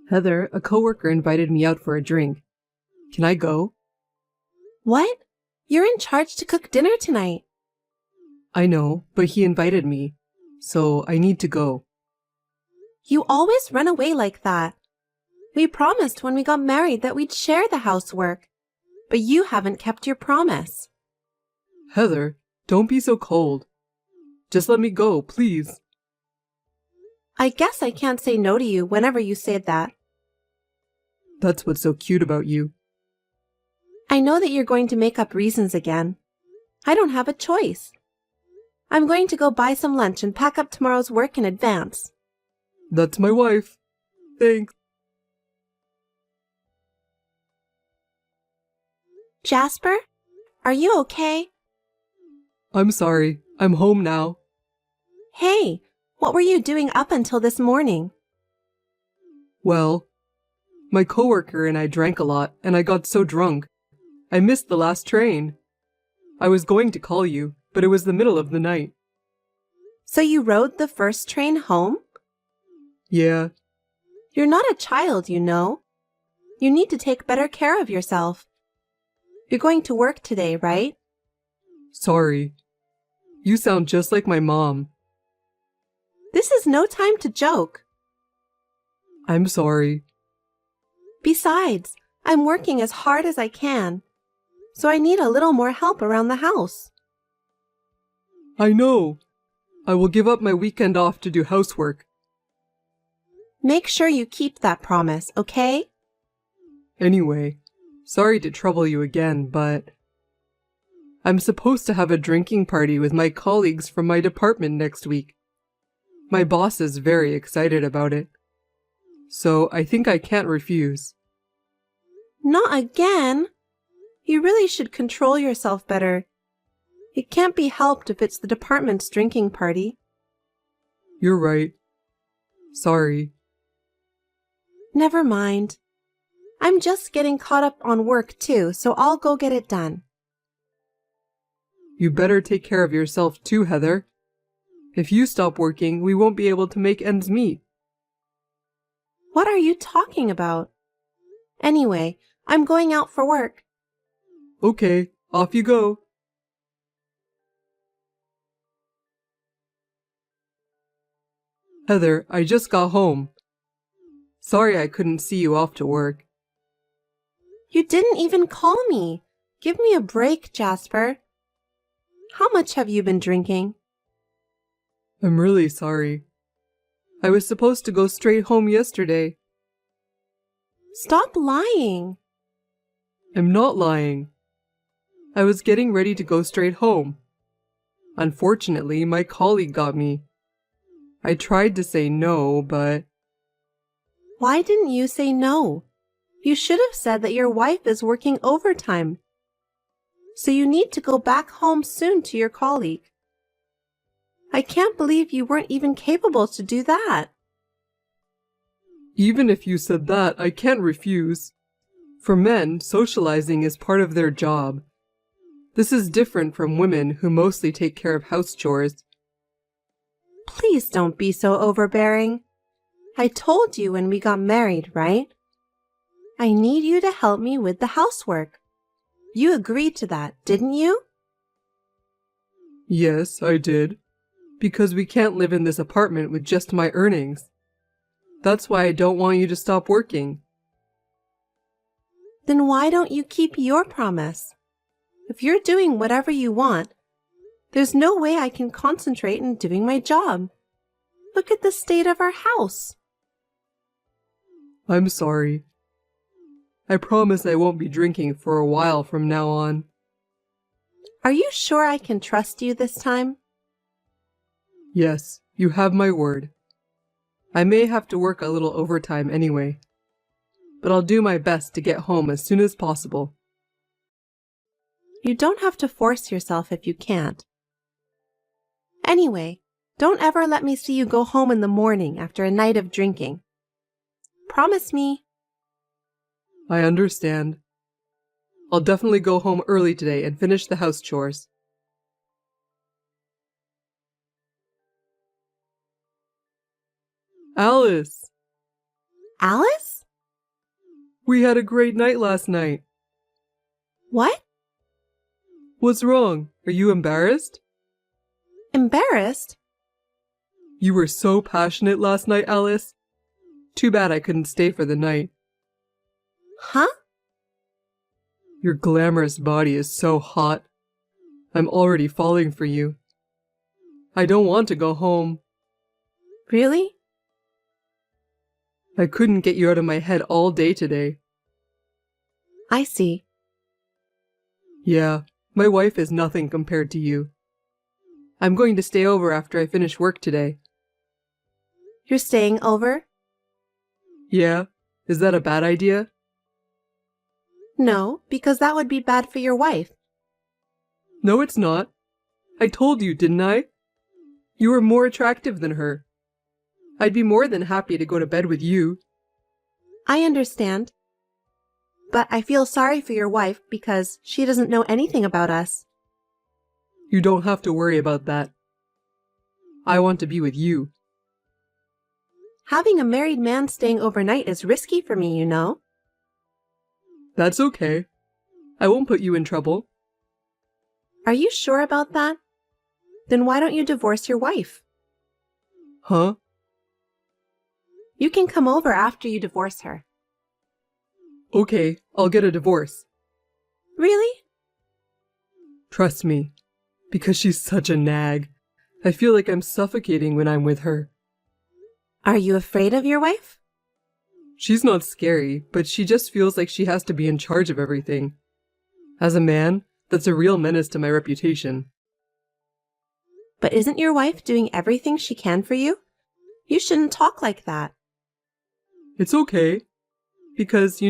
Heather, a coworker invited me out for a drink. Can I go? What? You're in charge to cook dinner tonight. I know, but he invited me, so I need to go. You always run away like that. We promised when we got married that we'd share the housework, but you haven't kept your promise. Heather, don't be so cold. Just let me go, please. I guess I can't say no to you whenever you say that. That's what's so cute about you. I know that you're going to make up reasons again. I don't have a choice. I'm going to go buy some lunch and pack up tomorrow's work in advance. That's my wife. Thanks. Jasper, are you okay? I'm sorry. I'm home now. Hey, what were you doing up until this morning? Well, my coworker and I drank a lot, and I got so drunk. I missed the last train. I was going to call you, but it was the middle of the night. So you rode the first train home? Yeah, You're not a child, you know. You need to take better care of yourself. You're going to work today, right? sorry. You sound just like my mom. This is no time to joke. I'm sorry. Besides, I'm working as hard as I can, so I need a little more help around the house. I know. I will give up my weekend off to do housework. Make sure you keep that promise, okay? Anyway, sorry to trouble you again, but I'm supposed to have a drinking party with my colleagues from my department next week. My boss is very excited about it, so I think I can't refuse. Not again. You really should control yourself better. It can't be helped if it's the department's drinking party. You're right. Sorry. Never mind. I'm just getting caught up on work too, so I'll go get it done. You better take care of yourself too, Heather. If you stop working, we won't be able to make ends meet. What are you talking about? Anyway, I'm going out for work. Okay, off you go. Heather, I just got home. Sorry I couldn't see you off to work. You didn't even call me. Give me a break, Jasper. How much have you been drinking? I'm really sorry. I was supposed to go straight home yesterday. Stop lying. I'm not lying. I was getting ready to go straight home. Unfortunately, my colleague got me. I tried to say no, but Why didn't you say no? You should have said that your wife is working overtime. So you need to go back home soon to your colleague. I can't believe you weren't even capable to do that. even if you said that, I can't refuse. For men, socializing is part of their job. This is different from women who mostly take care of house chores. Please don't be so overbearing. I told you when we got married, right? I need you to help me with the housework. You agreed to that, didn't you? Yes, I did. Because we can't live in this apartment with just my earnings. That's why I don't want you to stop working. Then why don't you keep your promise? If you're doing whatever you want, there's no way I can concentrate in doing my job. Look at the state of our house. I'm sorry. I promise I won't be drinking for a while from now on. Are you sure I can trust you this time? Yes, you have my word. I may have to work a little overtime anyway, but I'll do my best to get home as soon as possible. You don't have to force yourself if you can't. Anyway, don't ever let me see you go home in the morning after a night of drinking. Promise me. I understand. I'll definitely go home early today and finish the house chores. Alice! Alice? We had a great night last night. What? What's wrong? Are you embarrassed? Embarrassed? You were so passionate last night, Alice. Too bad I couldn't stay for the night. Huh? Your glamorous body is so hot. I'm already falling for you. I don't want to go home. Really? I couldn't get you out of my head all day today. I see. Yeah, my wife is nothing compared to you. I'm going to stay over after I finish work today. You're staying over? Yeah, is that a bad idea? No, because that would be bad for your wife. No, it's not. I told you, didn't I? You are more attractive than her. I'd be more than happy to go to bed with you. I understand. But I feel sorry for your wife because she doesn't know anything about us. You don't have to worry about that. I want to be with you. Having a married man staying overnight is risky for me, you know. That's okay. I won't put you in trouble. Are you sure about that? Then why don't you divorce your wife? Huh? You can come over after you divorce her. Okay, I'll get a divorce. Really? Trust me, because she's such a nag. I feel like I'm suffocating when I'm with her. Are you afraid of your wife? She's not scary, but she just feels like she has to be in charge of everything. As a man, that's a real menace to my reputation. But isn't your wife doing everything she can for you? You shouldn't talk like that. It's okay. Because,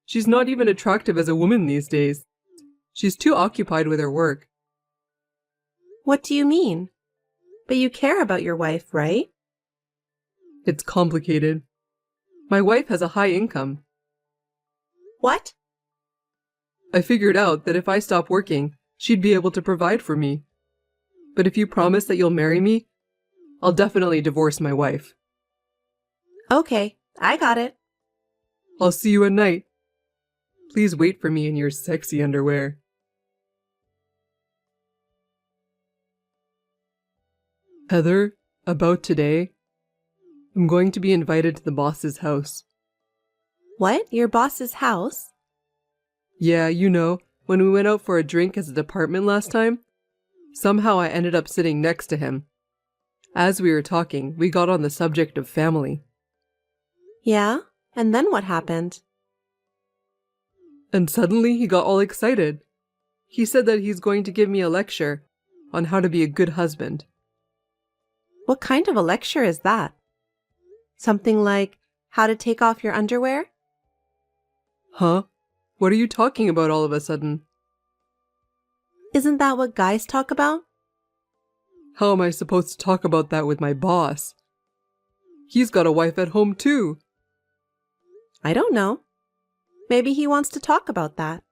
she's not even attractive as a woman these days. She's too occupied with her work. What do you mean? But you care about your wife, right? It's complicated. My wife has a high income. What? I figured out that if I stop working, she'd be able to provide for me. But if you promise that you'll marry me, I'll definitely divorce my wife. Okay, I got it. I'll see you at night. Please wait for me in your sexy underwear. Heather, about today, I'm going to be invited to the boss's house. What? Your boss's house? Yeah, when we went out for a drink as a department last time, somehow I ended up sitting next to him. As we were talking, we got on the subject of family. Yeah? And then what happened? And suddenly he got all excited. He said that he's going to give me a lecture on how to be a good husband. What kind of a lecture is that? Something like how to take off your underwear? Huh? What are you talking about all of a sudden? Isn't that what guys talk about? How am I supposed to talk about that with my boss? He's got a wife at home too. I don't know. Maybe he wants to talk about that.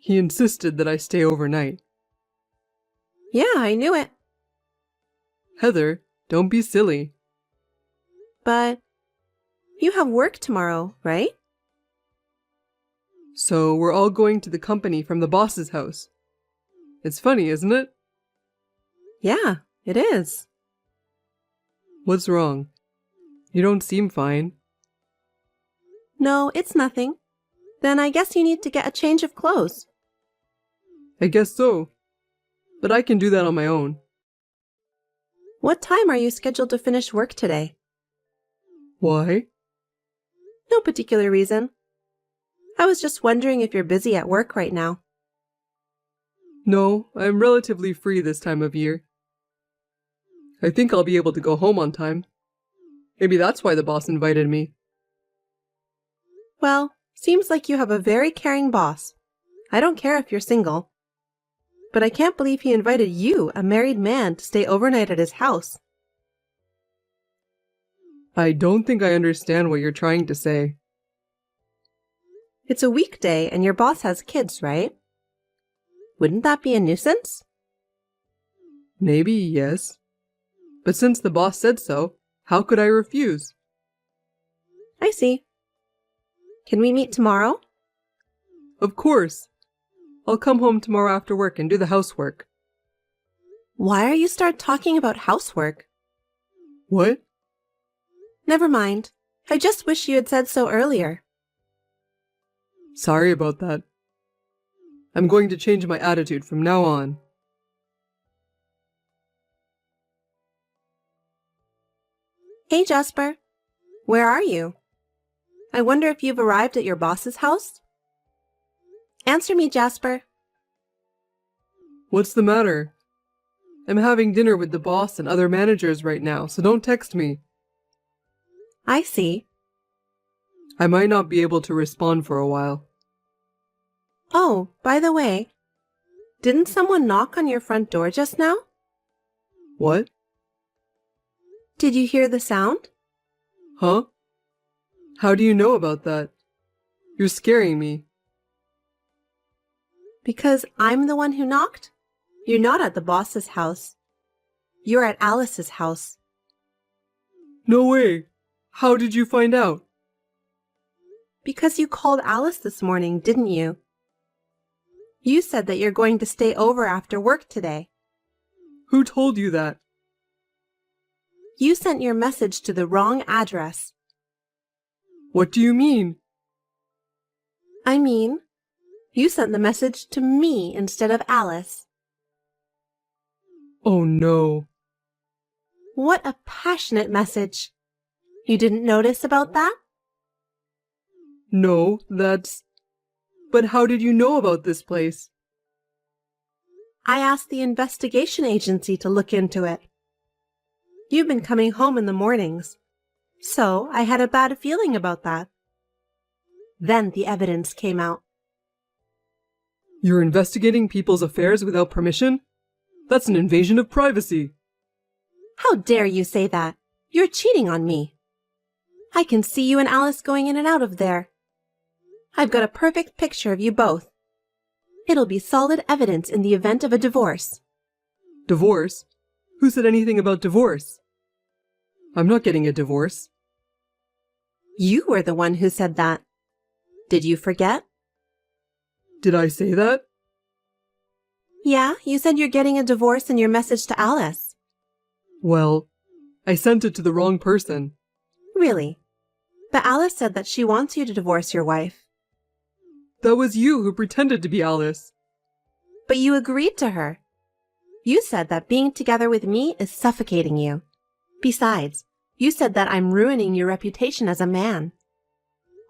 He insisted that I stay overnight. Yeah, I knew it. Heather, don't be silly. But you have work tomorrow, right? So we're all going to the company from the boss's house. It's funny, isn't it? Yeah, it is. What's wrong? You don't seem fine. No, it's nothing. Then I guess you need to get a change of clothes. I guess so. But I can do that on my own. What time are you scheduled to finish work today? Why? No particular reason. I was just wondering if you're busy at work right now. No, I'm relatively free this time of year. I think I'll be able to go home on time. Maybe that's why the boss invited me. Well, seems like you have a very caring boss. I don't care if you're single. But I can't believe he invited you, a married man, to stay overnight at his house. I don't think I understand what you're trying to say. It's a weekday and your boss has kids, right? Wouldn't that be a nuisance? Maybe, yes. But since the boss said so, how could I refuse? I see. Can we meet tomorrow? Of course. I'll come home tomorrow after work and do the housework. Why are you start talking about housework? What? Never mind. I just wish you had said so earlier. Sorry about that. I'm going to change my attitude from now on. Hey, Jasper. Where are you? I wonder if you've arrived at your boss's house? Answer me, Jasper. What's the matter? I'm having dinner with the boss and other managers right now, so don't text me. I see. I might not be able to respond for a while. Oh, by the way, didn't someone knock on your front door just now? What? Did you hear the sound? Huh? How do you know about that? You're scaring me. Because I'm the one who knocked? You're not at the boss's house. You're at Alice's house. No way. How did you find out? Because you called Alice this morning, didn't you? You said that you're going to stay over after work today. Who told you that? You sent your message to the wrong address. What do you mean? I mean, you sent the message to me instead of Alice. Oh no. What a passionate message. You didn't notice about that? No, that's... But how did you know about this place? I asked the investigation agency to look into it. You've been coming home in the mornings, so I had a bad feeling about that. Then the evidence came out. You're investigating people's affairs without permission? That's an invasion of privacy. How dare you say that? You're cheating on me. I can see you and Alice going in and out of there. I've got a perfect picture of you both. It'll be solid evidence in the event of a divorce. Divorce? Who said anything about divorce? I'm not getting a divorce. You were the one who said that. Did you forget? Did I say that? Yeah, you said you're getting a divorce in your message to Alice. Well, I sent it to the wrong person. Really? But Alice said that she wants you to divorce your wife. That was you who pretended to be Alice. But you agreed to her. You said that being together with me is suffocating you. Besides, you said that I'm ruining your reputation as a man.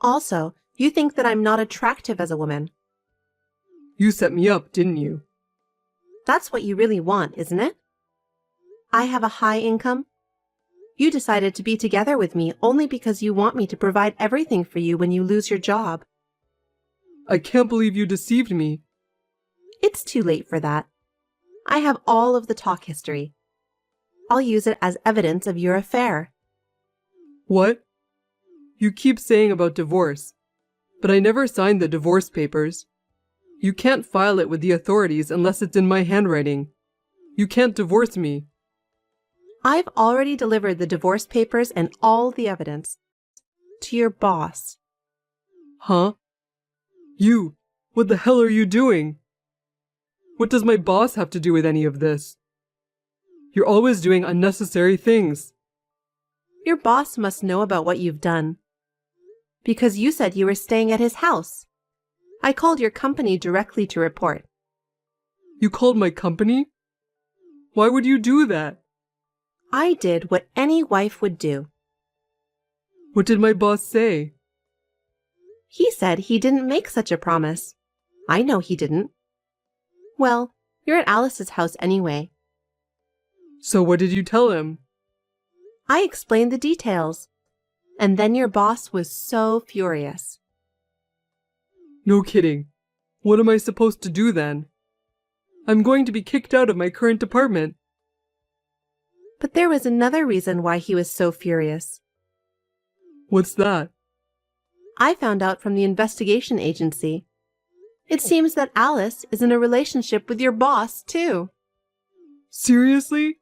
Also, you think that I'm not attractive as a woman. You set me up, didn't you? That's what you really want, isn't it? I have a high income. You decided to be together with me only because you want me to provide everything for you when you lose your job. I can't believe you deceived me. It's too late for that. I have all of the talk history. I'll use it as evidence of your affair. What? You keep saying about divorce, but I never signed the divorce papers. You can't file it with the authorities unless it's in my handwriting. You can't divorce me. I've already delivered the divorce papers and all the evidence to your boss. Huh? You, what the hell are you doing? What does my boss have to do with any of this? You're always doing unnecessary things. Your boss must know about what you've done. Because you said you were staying at his house. I called your company directly to report. You called my company? Why would you do that? I did what any wife would do. What did my boss say? He said he didn't make such a promise. I know he didn't. Well, you're at Alice's house anyway. So what did you tell him? I explained the details. And then your boss was so furious. No kidding. What am I supposed to do then? I'm going to be kicked out of my current department. But there was another reason why he was so furious. What's that? I found out from the investigation agency. It seems that Alice is in a relationship with your boss, too. Seriously?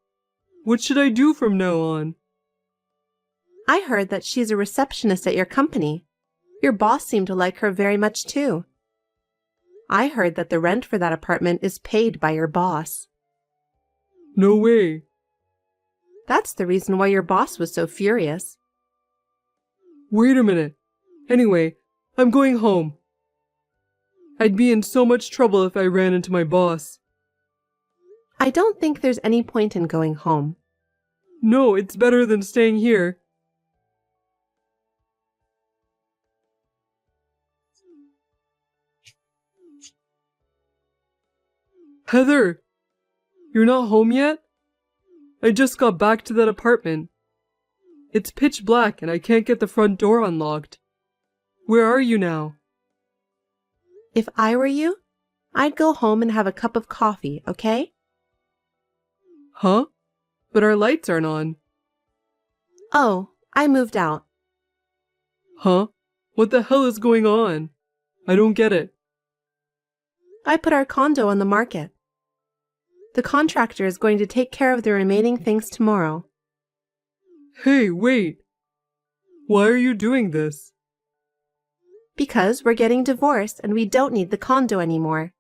What should I do from now on? I heard that she's a receptionist at your company. Your boss seemed to like her very much too. I heard that the rent for that apartment is paid by your boss. No way. That's the reason why your boss was so furious. Wait a minute. Anyway, I'm going home. I'd be in so much trouble if I ran into my boss. I don't think there's any point in going home. No, it's better than staying here. Heather! You're not home yet? I just got back to that apartment. It's pitch black and I can't get the front door unlocked. Where are you now? If I were you, I'd go home and have a cup of coffee, okay? Huh? But our lights aren't on. Oh, I moved out. Huh? What the hell is going on? I don't get it. I put our condo on the market. The contractor is going to take care of the remaining things tomorrow. Hey, wait. Why are you doing this? Because we're getting divorced and we don't need the condo anymore.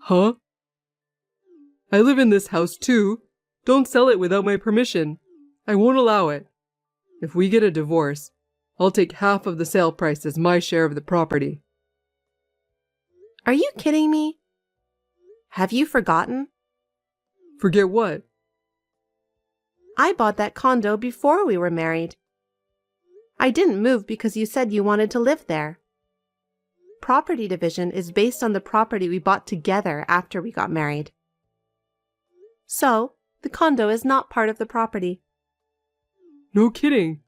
Huh? I live in this house too. Don't sell it without my permission. I won't allow it. If we get a divorce, I'll take half of the sale price as my share of the property. Are you kidding me? Have you forgotten? Forget what? I bought that condo before we were married. I didn't move because you said you wanted to live there. Property division is based on the property we bought together after we got married. So, the condo is not part of the property. No kidding.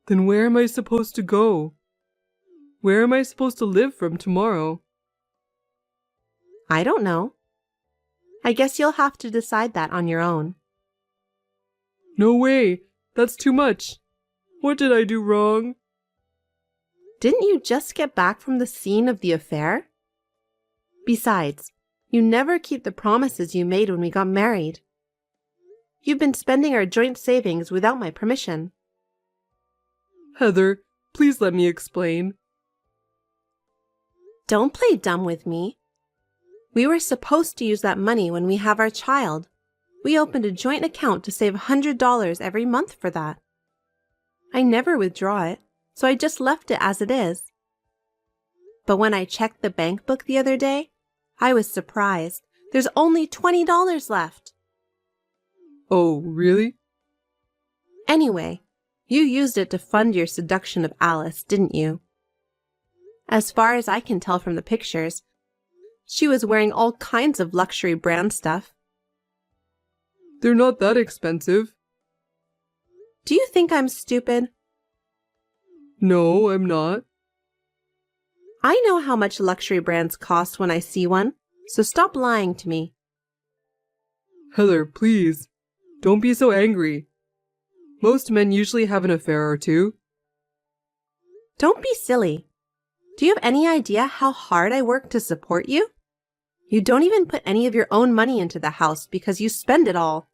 Then where am I supposed to go? Where am I supposed to live from tomorrow? I don't know. I guess you'll have to decide that on your own. No way. That's too much. What did I do wrong? Didn't you just get back from the scene of the affair? Besides, you never keep the promises you made when we got married. You've been spending our joint savings without my permission. Heather, please let me explain. Don't play dumb with me. We were supposed to use that money when we have our child. We opened a joint account to save $100 every month for that. I never withdraw it, so I just left it as it is. But when I checked the bank book the other day, I was surprised. There's only $20 left. Oh, really? Anyway, you used it to fund your seduction of Alice, didn't you? As far as I can tell from the pictures, she was wearing all kinds of luxury brand stuff. They're not that expensive. Do you think I'm stupid? No, I'm not. I know how much luxury brands cost when I see one, so stop lying to me. Heather, please. Don't be so angry. Most men usually have an affair or two. Don't be silly. Do you have any idea how hard I work to support you? You don't even put any of your own money into the house because you spend it all.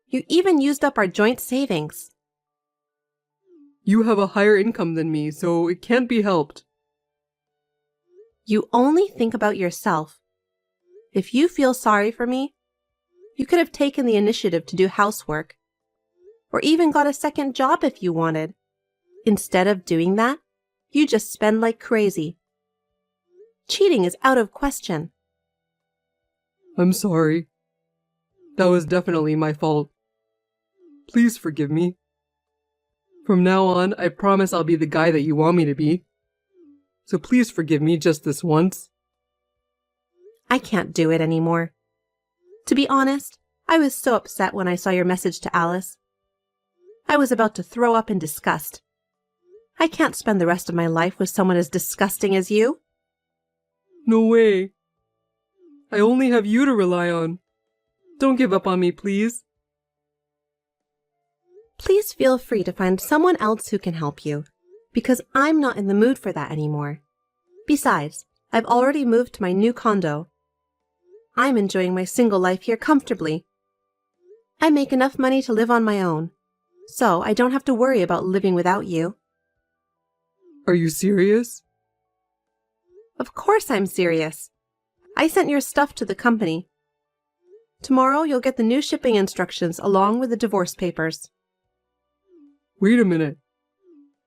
You even used up our joint savings. You have a higher income than me, so it can't be helped. You only think about yourself. If you feel sorry for me, you could have taken the initiative to do housework, or even got a second job if you wanted. Instead of doing that, you just spend like crazy. Cheating is out of question. I'm sorry. That was definitely my fault. Please forgive me. From now on, I promise I'll be the guy that you want me to be. So please forgive me just this once. I can't do it anymore. To be honest, I was so upset when I saw your message to Alice. I was about to throw up in disgust. I can't spend the rest of my life with someone as disgusting as you. No way. I only have you to rely on. Don't give up on me, please. Please feel free to find someone else who can help you, because I'm not in the mood for that anymore. Besides, I've already moved to my new condo. I'm enjoying my single life here comfortably. I make enough money to live on my own, so I don't have to worry about living without you. Are you serious? Of course I'm serious. I sent your stuff to the company. Tomorrow you'll get the new shipping instructions along with the divorce papers. Wait a minute.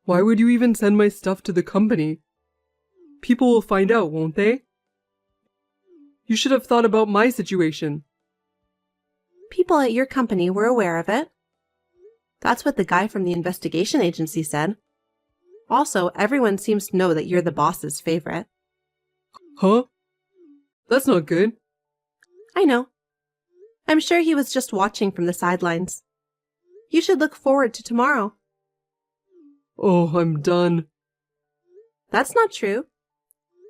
Why would you even send my stuff to the company? People will find out, won't they? You should have thought about my situation. People at your company were aware of it. That's what the guy from the investigation agency said. Also, everyone seems to know that you're the boss's favorite. Huh? That's not good. I know. I'm sure he was just watching from the sidelines. You should look forward to tomorrow. Oh, I'm done. That's not true.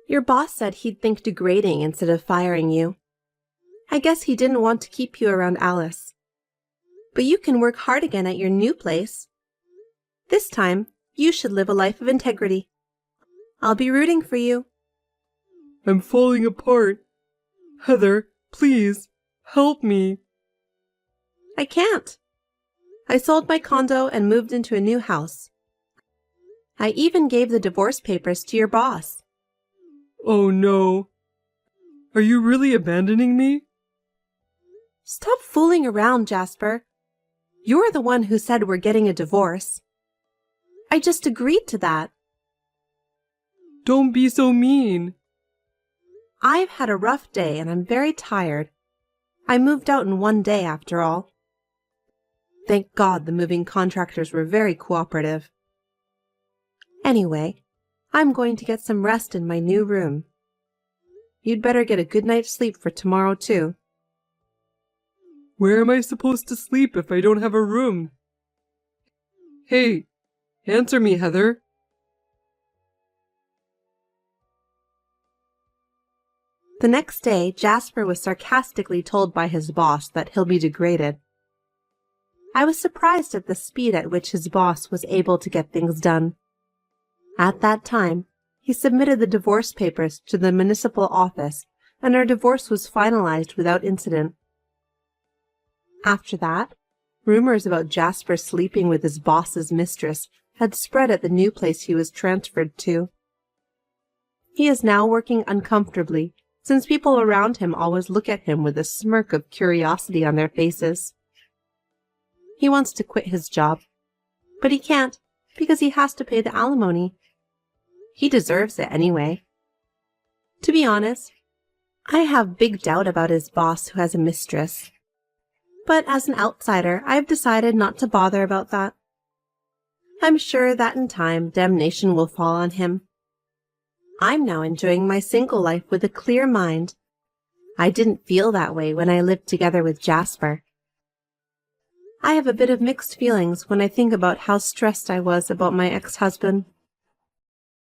Your boss said he'd think degrading instead of firing you. I guess he didn't want to keep you around Alice. But you can work hard again at your new place. This time, you should live a life of integrity. I'll be rooting for you. I'm falling apart. Heather, please, help me. I can't. I sold my condo and moved into a new house. I even gave the divorce papers to your boss. Oh no. Are you really abandoning me? Stop fooling around, Jasper. You're the one who said we're getting a divorce. I just agreed to that. Don't be so mean. I've had a rough day and I'm very tired. I moved out in one day after all. Thank God the moving contractors were very cooperative. Anyway, I'm going to get some rest in my new room. You'd better get a good night's sleep for tomorrow too. Where am I supposed to sleep if I don't have a room? Hey, answer me, Heather. The next day, Jasper was sarcastically told by his boss that he'll be degraded. I was surprised at the speed at which his boss was able to get things done. At that time, he submitted the divorce papers to the municipal office, and our divorce was finalized without incident. After that, rumors about Jasper sleeping with his boss's mistress had spread at the new place he was transferred to. He is now working uncomfortably, since people around him always look at him with a smirk of curiosity on their faces. He wants to quit his job, but he can't because he has to pay the alimony. He deserves it anyway. To be honest, I have big doubt about his boss who has a mistress. But as an outsider, I've decided not to bother about that. I'm sure that in time, damnation will fall on him. I'm now enjoying my single life with a clear mind. I didn't feel that way when I lived together with Jasper. I have a bit of mixed feelings when I think about how stressed I was about my ex-husband.